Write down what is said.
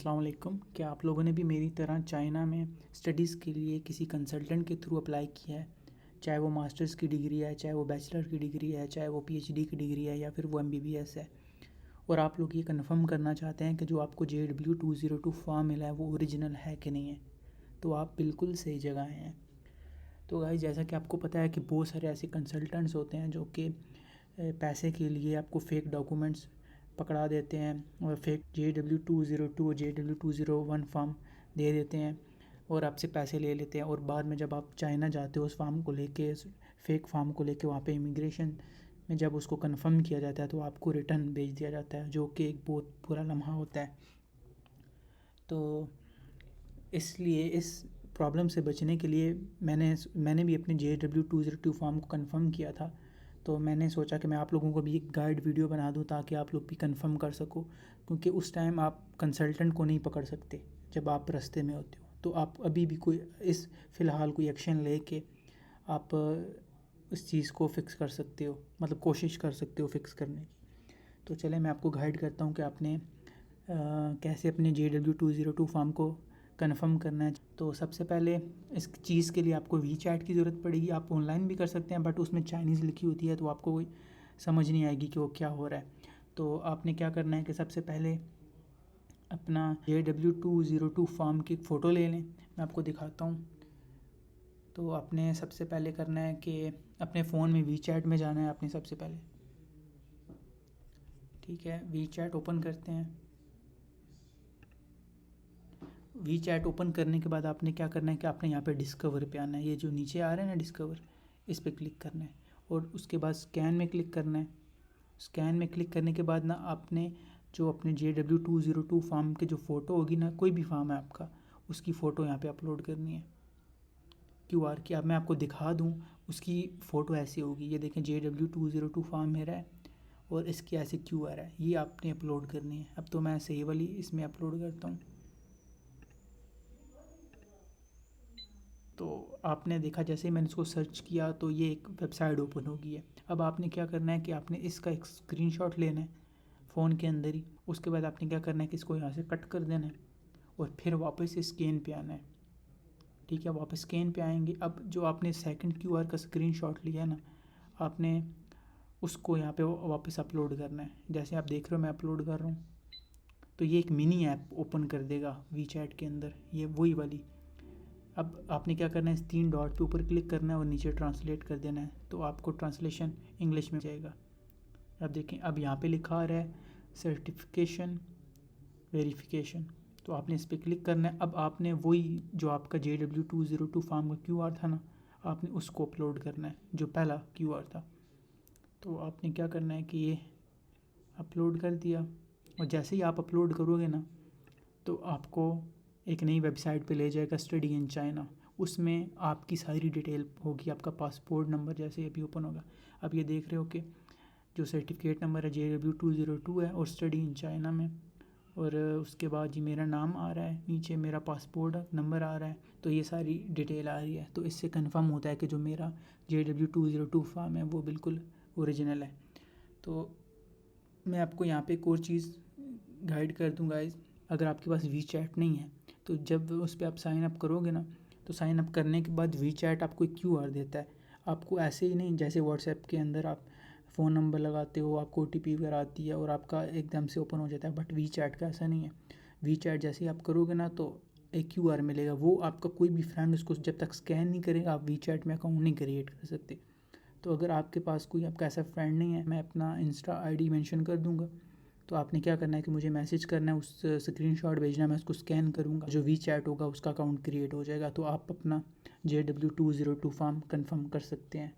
अस्सलाम वालेकुम। क्या आप लोगों ने भी मेरी तरह चाइना में स्टडीज़ के लिए किसी कंसल्टेंट के थ्रू अप्लाई किया है? चाहे वो मास्टर्स की डिग्री है, चाहे वो बैचलर की डिग्री है, चाहे वो पीएचडी की डिग्री है या फिर वो एमबीबीएस है। और आप लोग ये कंफर्म करना चाहते हैं कि जो आपको JW202 फॉर्म मिला है वो ओरिजिनल है कि नहीं है, तो आप बिल्कुल सही जगह आए हैं। तो गाइस, जैसा कि आपको पता है कि बहुत सारे ऐसे कंसल्टेंट्स होते हैं जो कि पैसे के लिए आपको फेक डॉक्यूमेंट्स पकड़ा देते हैं और फेक JW202 JW201 फॉर्म दे देते हैं और आपसे पैसे ले लेते हैं। और बाद में जब आप चाइना जाते हो उस फॉर्म को लेके, उस फेक फॉर्म को लेके, वहाँ पे इमिग्रेशन में जब उसको कंफर्म किया जाता है तो आपको रिटर्न भेज दिया जाता है, जो कि एक बहुत बुरा लम्हा होता है। तो इसलिए इस प्रॉब्लम से बचने के लिए मैंने भी अपने JW202 फॉर्म को कंफर्म किया था। तो मैंने सोचा कि मैं आप लोगों को भी एक गाइड वीडियो बना दूं ताकि आप लोग भी कंफर्म कर सको, क्योंकि उस टाइम आप कंसल्टेंट को नहीं पकड़ सकते जब आप रास्ते में होते हो। तो आप अभी भी फ़िलहाल कोई एक्शन लेके आप इस चीज़ को फ़िक्स कर सकते हो, मतलब कोशिश कर सकते हो फ़िक्स करने की। तो चले मैं आपको गाइड करता हूँ कि आपने कैसे अपने JW202 फॉर्म को कन्फर्म करना है। तो सबसे पहले इस चीज़ के लिए आपको वी चैट की ज़रूरत पड़ेगी। आप ऑनलाइन भी कर सकते हैं, बट उसमें चाइनीज़ लिखी होती है तो आपको कोई समझ नहीं आएगी कि वो क्या हो रहा है। तो आपने क्या करना है कि सबसे पहले अपना JW202 फॉर्म की फ़ोटो ले लें। मैं आपको दिखाता हूँ। तो आपने सबसे पहले करना है कि अपने फ़ोन में वी चैट में जाना है आपने सबसे पहले। ठीक है, वी चैट ओपन करते हैं। वी चैट ओपन करने के बाद आपने क्या करना है कि आपने यहाँ पे डिस्कवर पे आना है। ये जो नीचे आ रहा है ना डिस्कवर, इस पर क्लिक करना है और उसके बाद स्कैन में क्लिक करना है। स्कैन में क्लिक करने के बाद ना आपने जो अपने JW202 फॉर्म की जो फ़ोटो होगी ना, कोई भी फॉर्म है आपका, उसकी फ़ोटो यहाँ पे अपलोड करनी है। QR की अब मैं आपको दिखा दूँ, उसकी फ़ोटो ऐसी होगी। ये देखें, JW202 फॉर्म मेरा है और इसकी ऐसे QR है, ये आपने अपलोड करनी है। अब तो मैं सही वाली इसमें अपलोड करता हूँ। तो आपने देखा, जैसे ही मैंने इसको सर्च किया तो ये एक वेबसाइट ओपन हो गई है। अब आपने क्या करना है कि आपने इसका एक स्क्रीनशॉट लेना है फ़ोन के अंदर ही। उसके बाद आपने क्या करना है कि इसको यहाँ से कट कर देना है और फिर वापस स्कैन पे आना है। ठीक है, वापस स्कैन पे आएंगे। अब जो आपने सेकंड QR का स्क्रीनशॉट लिया है ना, आपने उसको यहाँ पे वापस अपलोड करना है। जैसे आप देख रहे हो मैं अपलोड कर रहा हूँ, तो ये एक मिनी ऐप ओपन कर देगा वी चैट के अंदर, ये वही वाली। अब आपने क्या करना है, इस 3 डॉट पे ऊपर क्लिक करना है और नीचे ट्रांसलेट कर देना है, तो आपको ट्रांसलेशन इंग्लिश में जाएगा। अब देखें, अब यहाँ पे लिखा आ रहा है सर्टिफिकेशन वेरिफिकेशन, तो आपने इस पर क्लिक करना है। अब आपने वही जो आपका JW202 फॉर्म का QR था ना, आपने उसको अपलोड करना है, जो पहला QR था। तो आपने क्या करना है कि ये अपलोड कर दिया और जैसे ही आप अपलोड करोगे ना, तो आपको एक नई वेबसाइट पे ले जाएगा, स्टडी इन चाइना। उसमें आपकी सारी डिटेल होगी, आपका पासपोर्ट नंबर जैसे अभी ओपन होगा। अब ये देख रहे हो कि जो सर्टिफिकेट नंबर है JW202 है और स्टडी इन चाइना में, और उसके बाद जी मेरा नाम आ रहा है, नीचे मेरा पासपोर्ट नंबर आ रहा है। तो ये सारी डिटेल आ रही है, तो इससे कंफर्म होता है कि जो मेरा JW202 फॉर्म है वो बिल्कुल ओरिजिनल है। तो मैं आपको यहाँ पे एक और चीज़ गाइड कर दूँगा। अगर आपके पास वी चैट नहीं है तो जब उस पर आप साइन अप करोगे ना, तो साइन अप करने के बाद वी चैट आपको एक QR देता है। आपको ऐसे ही नहीं, जैसे व्हाट्सएप के अंदर आप फ़ोन नंबर लगाते हो, आपको OTP वगैरह आती है और आपका एकदम से ओपन हो जाता है, बट वी चैट का ऐसा नहीं है। वी चैट जैसे ही आप करोगे ना तो एक QR मिलेगा, वो आपका कोई भी फ्रेंड उसको जब तक स्कैन नहीं करेगा आप वी चैट में अकाउंट नहीं क्रिएट कर सकते। तो अगर आपके पास कोई आपका ऐसा फ्रेंड नहीं है, मैं अपना इंस्टा ID मेंशन कर दूंगा। तो आपने क्या करना है कि मुझे मैसेज करना है, उस स्क्रीनशॉट भेजना, मैं उसको स्कैन करूँगा, जो वी चैट होगा उसका अकाउंट क्रिएट हो जाएगा। तो आप अपना JW202 फॉर्म कंफर्म कर सकते हैं।